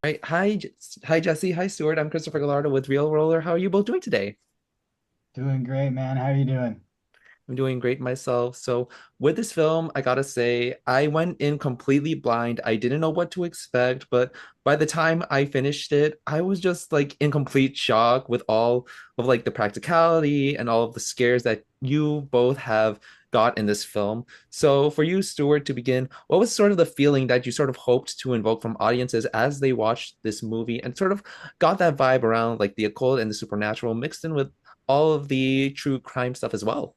Right. Hi, Jesse. Hi, Stuart. I'm Christopher Gallardo with Real Roller. How are you both doing today? Doing great, man. How are you doing? I'm doing great myself. So, with this film, I gotta say, I went in completely blind. I didn't know what to expect, but by the time I finished it, I was just like in complete shock with all of like the practicality and all of the scares that you both have got in this film. So, for you, Stuart, to begin, what was sort of the feeling that you sort of hoped to invoke from audiences as they watched this movie and sort of got that vibe around like the occult and the supernatural mixed in with all of the true crime stuff as well?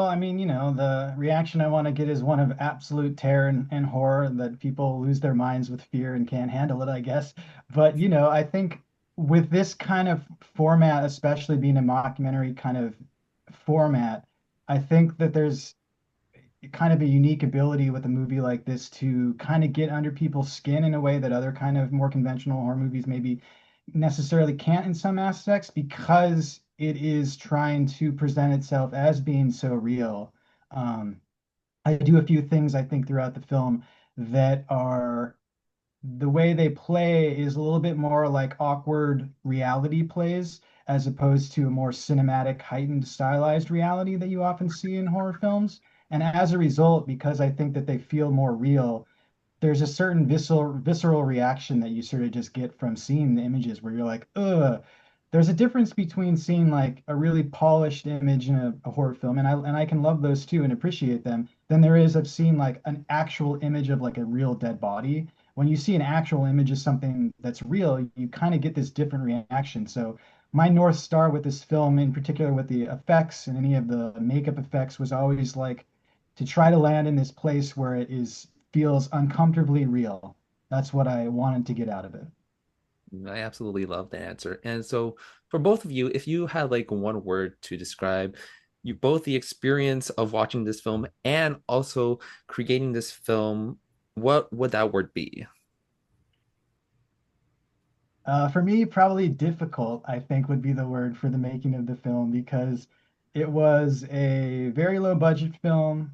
I mean, the reaction I want to get is one of absolute terror and horror that people lose their minds with fear and can't handle it, I guess. But, I think with this kind of format, especially being a mockumentary kind of format, I think that there's kind of a unique ability with a movie like this to kind of get under people's skin in a way that other kind of more conventional horror movies maybe necessarily can't in some aspects because it is trying to present itself as being so real. Um, I do a few things I think throughout the film that are the way they play is a little bit more like awkward reality plays as opposed to a more cinematic, heightened, stylized reality that you often see in horror films. And as a result, because I think that they feel more real, there's a certain visceral reaction that you sort of just get from seeing the images where you're like, ugh. There's a difference between seeing like a really polished image in a horror film, and I can love those too and appreciate them, than there is of seeing like an actual image of like a real dead body. When you see an actual image of something that's real, you kind of get this different reaction. So my North Star with this film, in particular with the effects and any of the makeup effects, was always like to try to land in this place where it is feels uncomfortably real. That's what I wanted to get out of it. I absolutely love the answer. And so, for both of you, if you had like one word to describe you both the experience of watching this film and also creating this film, what would that word be? For me, probably difficult, I think, would be the word for the making of the film because it was a very low budget film.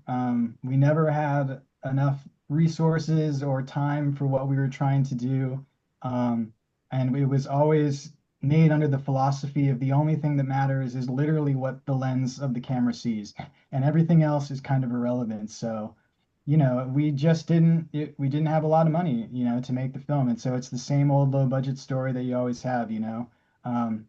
We never had enough resources or time for what we were trying to do. Um, and it was always made under the philosophy of the only thing that matters is literally what the lens of the camera sees, and everything else is kind of irrelevant. So, we didn't have a lot of money, to make the film. And so it's the same old low budget story that you always have. Um,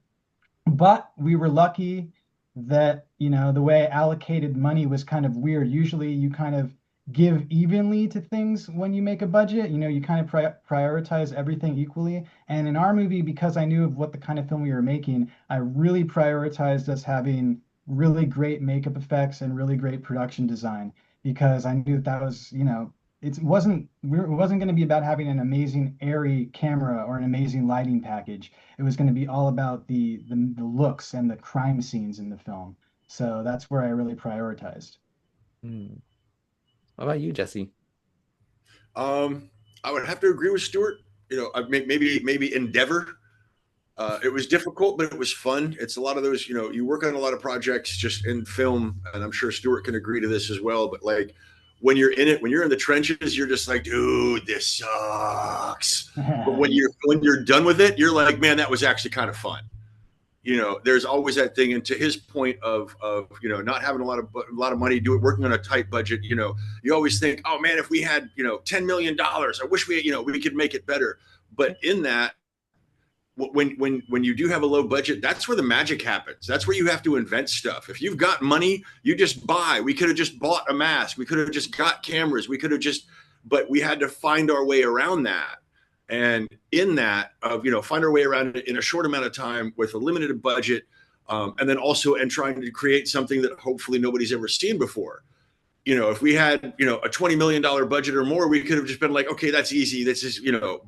but we were lucky that, the way allocated money was kind of weird. Usually you kind of give evenly to things when you make a budget. You kind of prioritize everything equally. And in our movie, because I knew of what the kind of film we were making, I really prioritized us having really great makeup effects and really great production design because I knew that was, it wasn't going to be about having an amazing airy camera or an amazing lighting package. It was going to be all about the looks and the crime scenes in the film. So that's where I really prioritized. Hmm. What about you, Jesse? Um, I would have to agree with Stuart. Maybe Endeavor. It was difficult, but it was fun. It's a lot of those. You work on a lot of projects just in film, and I'm sure Stuart can agree to this as well. But like when you're in it, when you're in the trenches, you're just like, dude, this sucks. But when you're done with it, you're like, man, that was actually kind of fun. There's always that thing. And to his point of not having a lot of money, do it working on a tight budget. You always think, oh man, if we had $10 million, I wish we could make it better. But in that, when you do have a low budget, that's where the magic happens. That's where you have to invent stuff. If you've got money, you just buy. We could have just bought a mask. We could have just got cameras. We could have just, but we had to find our way around that. And in that, find our way around it in a short amount of time with a limited budget, and then also and trying to create something that hopefully nobody's ever seen before. If we had a $20 million budget or more, we could have just been like, okay, that's easy. This is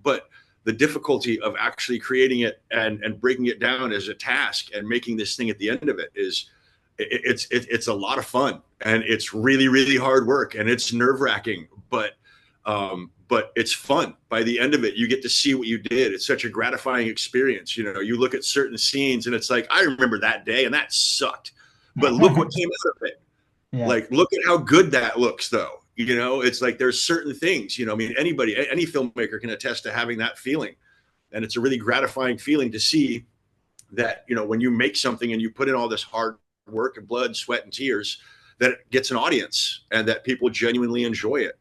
but the difficulty of actually creating it and breaking it down as a task and making this thing at the end of it is it's a lot of fun, and it's really really hard work, and it's nerve wracking, but it's fun. By the end of it, you get to see what you did. It's such a gratifying experience. You look at certain scenes and it's like, I remember that day and that sucked, but look what came out of it. Yeah. Like, look at how good that looks, though. You know, it's like there's certain things, you know, I mean, anybody, any filmmaker can attest to having that feeling. And it's a really gratifying feeling to see that, you know, when you make something and you put in all this hard work and blood, sweat, and tears, that it gets an audience and that people genuinely enjoy it.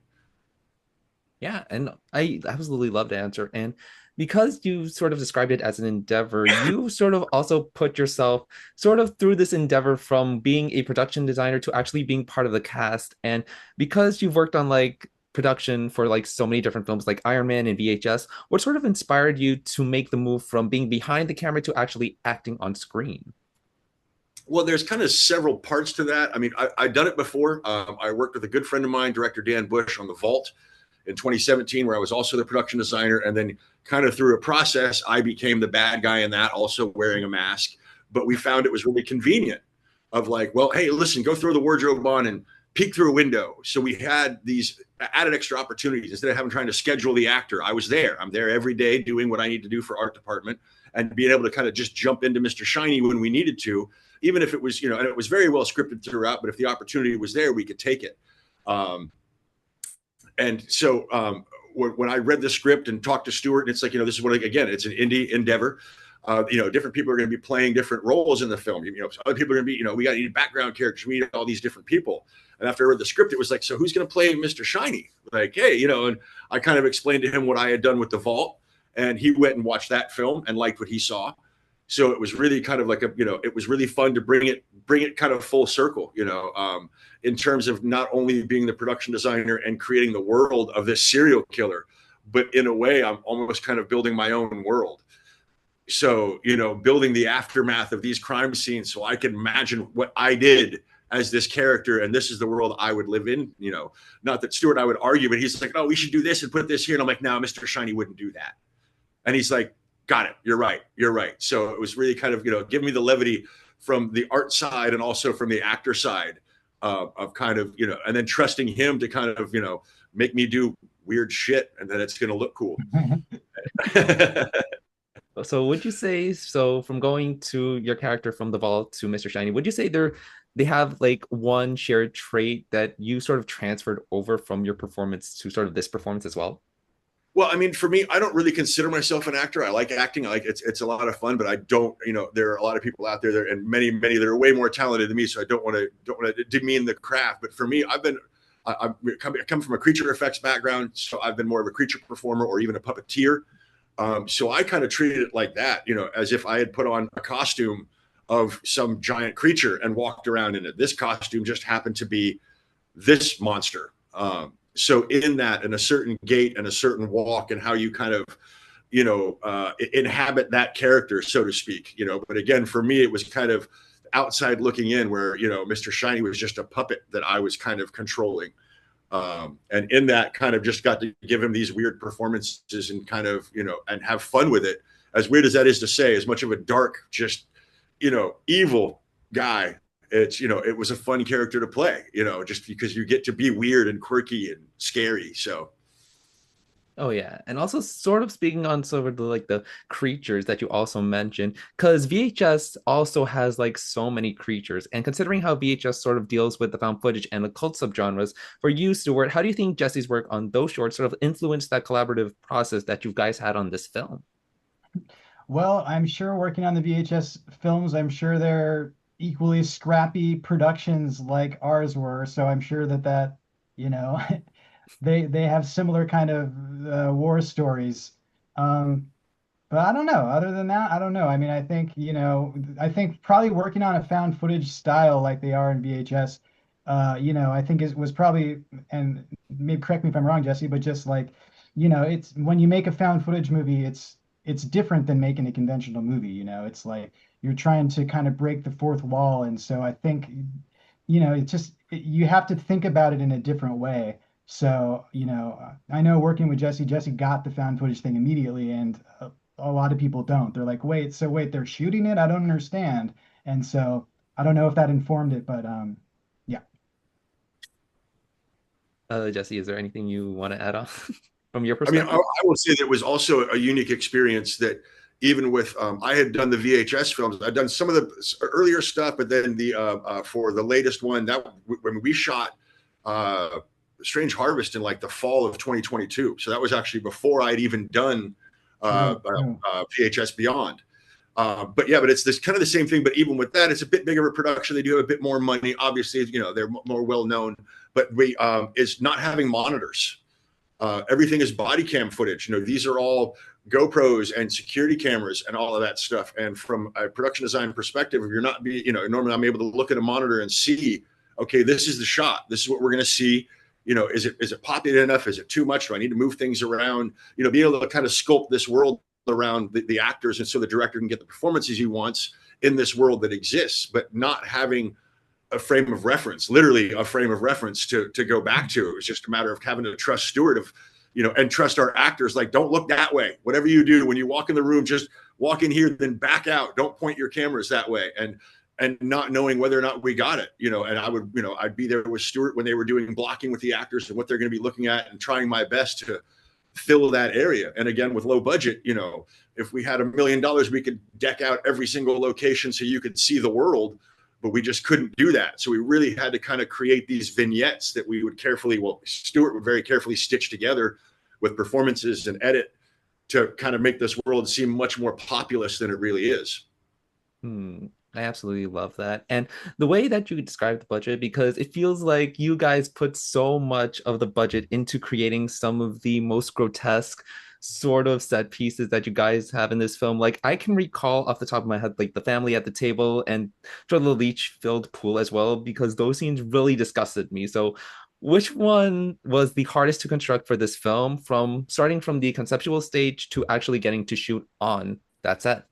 Yeah, and I absolutely love the answer. And because you sort of described it as an endeavor, you sort of also put yourself sort of through this endeavor from being a production designer to actually being part of the cast. And because you've worked on like production for like so many different films like Iron Man and VHS, what sort of inspired you to make the move from being behind the camera to actually acting on screen? Well, there's kind of several parts to that. I mean, I've done it before. I worked with a good friend of mine, director Dan Bush, on The Vault in 2017, where I was also the production designer. And then kind of through a process, I became the bad guy in that, also wearing a mask. But we found it was really convenient of like, well, hey, listen, go throw the wardrobe on and peek through a window. So we had these added extra opportunities. Instead of having trying to schedule the actor, I was there. I'm there every day doing what I need to do for art department, and being able to kind of just jump into Mr. Shiny when we needed to, even if it was, you know, and it was very well scripted throughout, but if the opportunity was there, we could take it. And so when I read the script and talked to Stuart, it's like, you know, this is what, again, it's an indie endeavor. You know, different people are going to be playing different roles in the film. You know, other people are going to be, you know, we got to need background characters. We need all these different people. And after I read the script, it was like, so who's going to play Mr. Shiny? Like, hey, you know, and I kind of explained to him what I had done with The Vault, and he went and watched that film and liked what he saw. So it was really kind of like a, you know, it was really fun to bring it kind of full circle, you know, in terms of not only being the production designer and creating the world of this serial killer, but in a way, I'm almost kind of building my own world. So, you know, building the aftermath of these crime scenes so I can imagine what I did as this character, and this is the world I would live in. You know, not that Stuart and I would argue, but he's like, oh, we should do this and put this here. And I'm like, no, Mr. Shiny wouldn't do that. And he's like, got it. You're right. You're right. So it was really kind of, you know, giving me the levity from the art side and also from the actor side of kind of, you know, and then trusting him to kind of, you know, make me do weird shit and then it's going to look cool. So would you say, so from going to your character from The Vault to Mr. Shiny, would you say they have like one shared trait that you sort of transferred over from your performance to sort of this performance as well? Well, I mean, for me, I don't really consider myself an actor. I like acting. I like it's a lot of fun, but I don't, you know, there are a lot of people out there, and many that are way more talented than me. So I don't want to demean the craft. But for me, I come from a creature effects background, so I've been more of a creature performer or even a puppeteer. So I kind of treated it like that, you know, as if I had put on a costume of some giant creature and walked around in it. This costume just happened to be this monster. So in that, and a certain gait and a certain walk and how you kind of, you know, inhabit that character, so to speak, you know. But again, for me, it was kind of outside looking in where, you know, Mr. Shiny was just a puppet that I was kind of controlling. And in that kind of just got to give him these weird performances and kind of, you know, and have fun with it. As weird as that is to say, as much of a dark, just, you know, evil guy, it's, you know, it was a fun character to play, you know, just because you get to be weird and quirky and scary. So Oh yeah, and also sort of speaking on sort of the creatures that you also mentioned, because VHS also has like so many creatures, and considering how VHS sort of deals with the found footage and the cult subgenres, for you, Stuart, how do you think Jesse's work on those shorts sort of influenced that collaborative process that you guys had on this film? Well, I'm sure working on the VHS films, I'm sure they're equally scrappy productions like ours were. So I'm sure that, you know, they have similar kind of war stories. Um, but I don't know. Other than that, I don't know. I mean, I think, you know, I think probably working on a found footage style like they are in VHS, you know, I think it was probably, and maybe correct me if I'm wrong, Jesse, but just like, you know, it's when you make a found footage movie, it's different than making a conventional movie, you know. It's like you're trying to kind of break the fourth wall. And so I think, you know, you have to think about it in a different way. So, you know, I know working with Jesse got the found footage thing immediately, and a lot of people don't. They're like, wait, they're shooting it? I don't understand. And so I don't know if that informed it, but yeah. Jesse, is there anything you want to add on from your I mean, I perspective? will say that it was also a unique experience that even with I had done the VHS films, I'd done some of the earlier stuff, but then the for the latest one that when we shot Strange Harvest in like the fall of 2022. So that was actually before I'd even done Right. Yeah. PHS Beyond. But yeah, but it's this kind of the same thing. But even with that, it's a bit bigger of a production. They do have a bit more money. Obviously, you know, they're more well known. But is not having monitors. Everything is body cam footage. You know, these are all GoPros and security cameras and all of that stuff. And from a production design perspective, if you're not you know, normally I'm able to look at a monitor and see, okay, this is the shot. This is what we're going to see. You know, is it populated enough? Is it too much? Do I need to move things around? You know, be able to kind of sculpt this world around the actors, and so the director can get the performances he wants in this world that exists, but not having a frame of reference, literally a frame of reference to go back to. It was just a matter of having to trust Stuart of, you know, and trust our actors. Like, don't look that way. Whatever you do, when you walk in the room, just walk in here, then back out. Don't point your cameras that way. And not knowing whether or not we got it, you know, and I would, you know, I'd be there with Stuart when they were doing blocking with the actors and what they're going to be looking at and trying my best to fill that area. And again, with low budget, you know, if we had $1 million, we could deck out every single location so you could see the world, but we just couldn't do that. So we really had to kind of create these vignettes that we would carefully, well, Stuart would very carefully stitch together with performances and edit to kind of make this world seem much more populous than it really is. I absolutely love that. And the way that you describe the budget, because it feels like you guys put so much of the budget into creating some of the most grotesque sort of set pieces that you guys have in this film. Like, I can recall off the top of my head, like the family at the table and sort of the leech-filled pool as well, because those scenes really disgusted me. So which one was the hardest to construct for this film, from starting from the conceptual stage to actually getting to shoot on that set?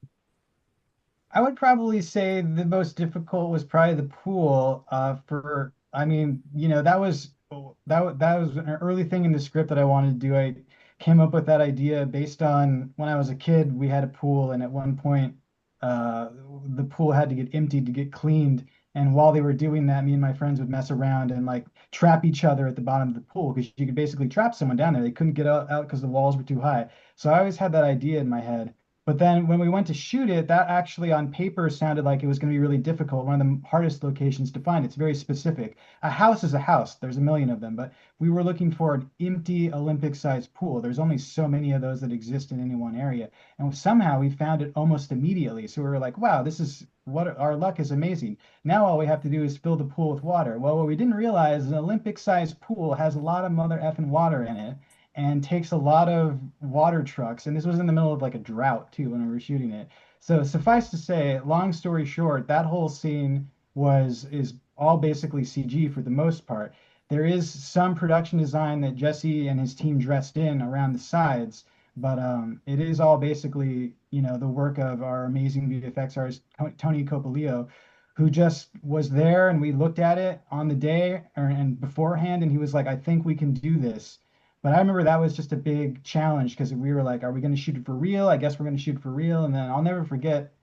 I would probably say the most difficult was probably the pool. I mean, you know, that was an early thing in the script that I wanted to do. I came up with that idea based on when I was a kid. We had a pool, and at one point, uh, the pool had to get emptied to get cleaned. And while they were doing that, me and my friends would mess around and like trap each other at the bottom of the pool because you could basically trap someone down there. They couldn't get out because the walls were too high. So I always had that idea in my head. But then when we went to shoot it, that actually on paper sounded like it was going to be really difficult. One of the hardest locations to find. It's very specific. A house is a house. There's a million of them, but we were looking for an empty Olympic-sized pool. There's only so many of those that exist in any one area. And somehow we found it almost immediately. So we were like, wow, this is what our luck is amazing. Now all we have to do is fill the pool with water. Well, what we didn't realize is an Olympic-sized pool has a lot of mother effing water in it and takes a lot of water trucks. And this was in the middle of like a drought too when we were shooting it. So suffice to say, long story short, that whole scene is all basically CG for the most part. There is some production design that Jesse and his team dressed in around the sides, but it is all basically, you know, the work of our amazing VFX artist Tony Copolio, who just was there, and we looked at it on the day and beforehand, and he was like, "I think we can do this." But I remember that was just a big challenge because we were like, are we going to shoot it for real? I guess we're going to shoot it for real. And then I'll never forget,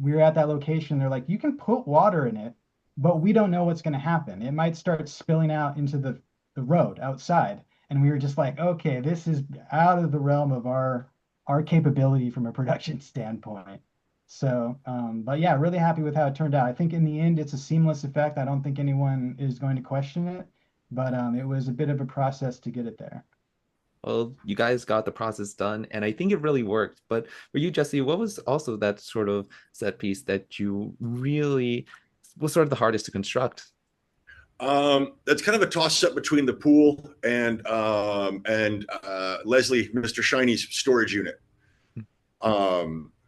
we were at that location. They're like, you can put water in it, but we don't know what's going to happen. It might start spilling out into the road outside. And we were just like, okay, this is out of the realm of our capability from a production standpoint. So, but yeah, really happy with how it turned out. I think in the end, it's a seamless effect. I don't think anyone is going to question it, but it was a bit of a process to get it there. Well, you guys got the process done, and I think it really worked. But for you, Jesse, what was also that sort of set piece that you really was sort of the hardest to construct? That's kind of a toss up between the pool and Leslie, Mr. Shiny's storage unit.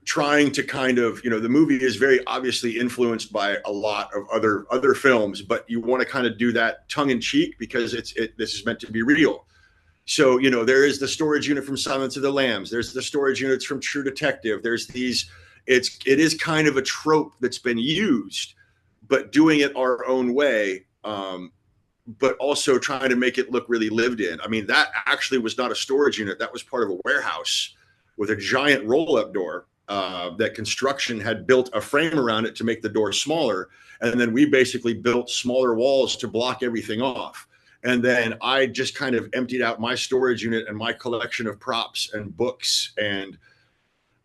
Trying to kind of, you know, the movie is very obviously influenced by a lot of other films, but you want to kind of do that tongue in cheek because this is meant to be real. So, you know, there is the storage unit from Silence of the Lambs. There's the storage units from True Detective. There's these, it is kind of a trope that's been used, but doing it our own way, but also trying to make it look really lived in. I mean, that actually was not a storage unit. That was part of a warehouse with a giant roll-up door that construction had built a frame around it to make the door smaller. And then we basically built smaller walls to block everything off. And then I just kind of emptied out my storage unit and my collection of props and books and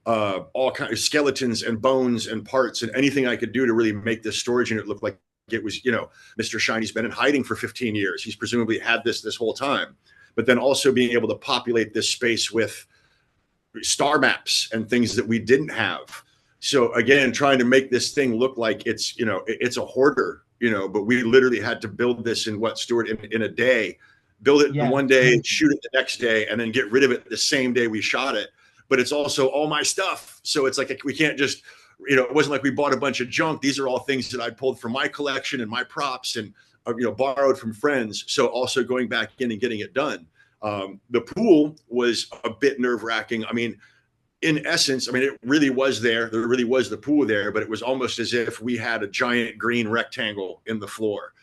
all kinds of skeletons and bones and parts and anything I could do to really make this storage unit look like it was, you know, Mr. Shiny's been in hiding for 15 years. He's presumably had this whole time. But then also being able to populate this space with star maps and things that we didn't have. So again, trying to make this thing look like it's, you know, it's a hoarder, you know, but we literally had to build this in what, Stuart, in a day, build it in one day, shoot it the next day, and then get rid of it the same day we shot it. But it's also all my stuff. So it's like, we can't just, you know, it wasn't like we bought a bunch of junk. These are all things that I pulled from my collection and my props and, you know, borrowed from friends. So also going back in and getting it done. The pool was a bit nerve wracking. I mean, in essence, I mean, it really was there. There really was the pool there, but it was almost as if we had a giant green rectangle in the floor.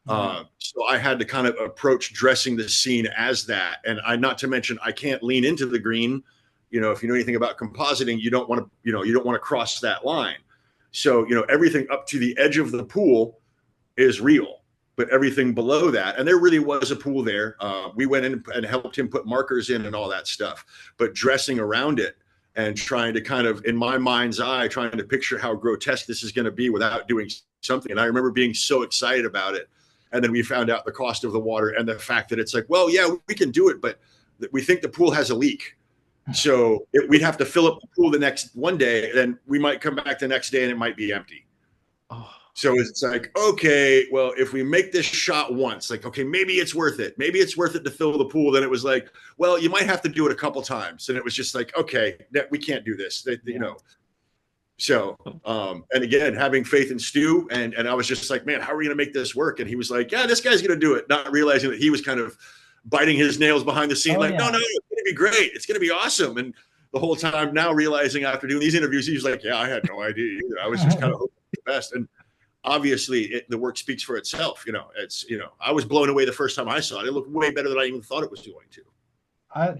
So I had to kind of approach dressing the scene as that. And not to mention, I can't lean into the green. You know, if you know anything about compositing, you don't want to, you know, you don't want to cross that line. So, you know, everything up to the edge of the pool is real, but everything below that, and there really was a pool there. We went in and helped him put markers in and all that stuff, but dressing around it and trying to kind of, in my mind's eye, trying to picture how grotesque this is going to be without doing something. And I remember being so excited about it. And then we found out the cost of the water and the fact that it's like, well, yeah, we can do it, but we think the pool has a leak. So we'd have to fill up the pool the next one day, then we might come back the next day and it might be empty. Oh. So it's like, okay, well, if we make this shot once, like, okay, maybe it's worth it. Maybe it's worth it to fill the pool. Then it was like, well, you might have to do it a couple times. And it was just like, okay, we can't do this, you know. So, and again, having faith in Stu, and I was just like, man, how are we going to make this work? And he was like, yeah, this guy's going to do it. Not realizing that he was kind of biting his nails behind the scene, no, it's going to be great. It's going to be awesome. And the whole time now realizing after doing these interviews, he was like, yeah, I had no idea either. I was just kind of hoping for the best. And obviously the work speaks for itself. You know, it's, you know, I was blown away the first time I saw it. It looked way better than I even thought it was going to.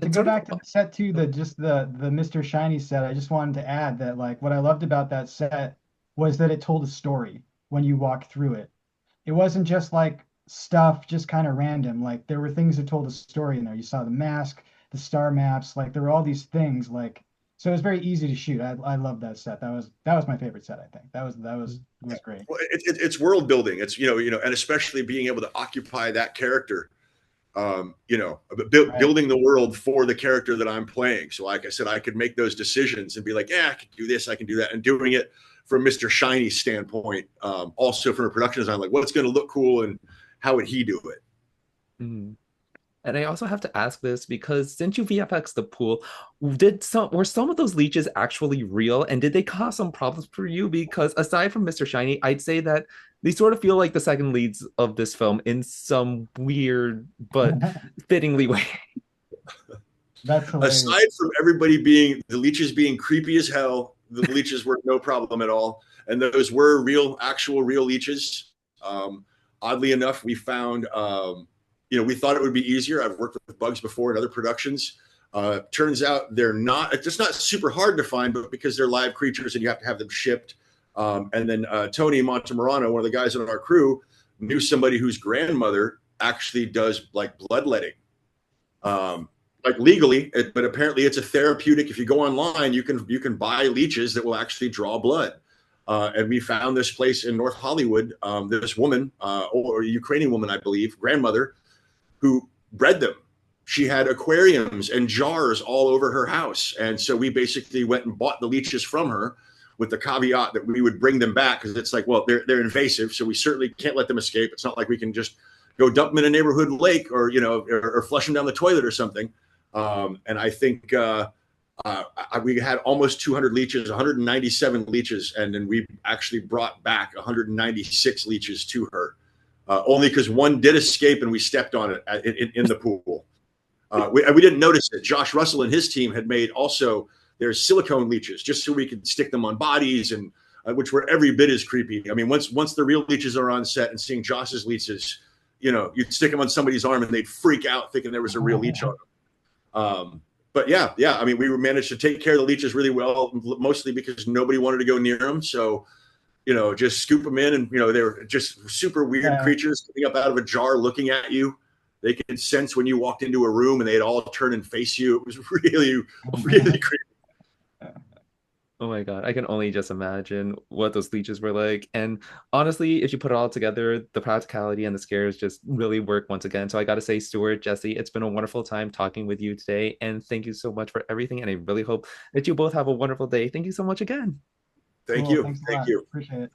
To go back to the set too, the Mr. Shiny set, I just wanted to add that, like, what I loved about that set was that it told a story when you walk through it. It wasn't just like stuff just kind of random. Like, there were things that told a story in there. You saw the mask, the star maps, like there were all these things, like, so it was very easy to shoot. I love that set. That was my favorite set, I think. That was great. Well, it's world building. It's, you know, and especially being able to occupy that character. You know, building the world for the character that I'm playing. So like I said, I could make those decisions and be like, yeah, I can do this, I can do that. And doing it from Mr. Shiny's standpoint, also from a production design, like what's going to look cool and how would he do it? Mm-hmm. And I also have to ask this because since you VFX the pool, were some of those leeches actually real? And did they cause some problems for you? Because aside from Mr. Shiny, I'd say that they sort of feel like the second leads of this film in some weird but fittingly way. That's hilarious. Aside from everybody being, the leeches being creepy as hell, the leeches were no problem at all. And those were actual real leeches. Oddly enough, we found, you know, we thought it would be easier. I've worked with bugs before in other productions. Turns out they're not, it's not super hard to find, but because they're live creatures and you have to have them shipped. And then Tony Montemurano, one of the guys on our crew, knew somebody whose grandmother actually does like bloodletting, like legally, but apparently it's a therapeutic. If you go online, you can buy leeches that will actually draw blood. And we found this place in North Hollywood. This woman, or a Ukrainian woman, I believe, grandmother, who bred them. She had aquariums and jars all over her house. And so we basically went and bought the leeches from her with the caveat that we would bring them back because it's like, well, they're invasive. So we certainly can't let them escape. It's not like we can just go dump them in a neighborhood lake or, you know, or flush them down the toilet or something. And I think we had almost 200 leeches, 197 leeches. And then we actually brought back 196 leeches to her. Only because one did escape and we stepped on it in the pool. We didn't notice it. Josh Russell and his team had made also there's silicone leeches just so we could stick them on bodies and which were every bit as creepy. I mean, once the real leeches are on set and seeing Josh's leeches, you know, you'd stick them on somebody's arm and they'd freak out thinking there was a real leech on them. But yeah. I mean, we managed to take care of the leeches really well, mostly because nobody wanted to go near them. So, you know, just scoop them in and, you know, they were just super weird creatures coming up out of a jar looking at you. They could sense when you walked into a room and they'd all turn and face you. It was really, really creepy. Oh my God, I can only just imagine what those leeches were like. And honestly, if you put it all together, the practicality and the scares just really work once again. So I got to say, Stuart, Jessee, it's been a wonderful time talking with you today. And thank you so much for everything. And I really hope that you both have a wonderful day. Thank you so much again. Thank Cool. you. Thanks a Thank lot. you. Appreciate it.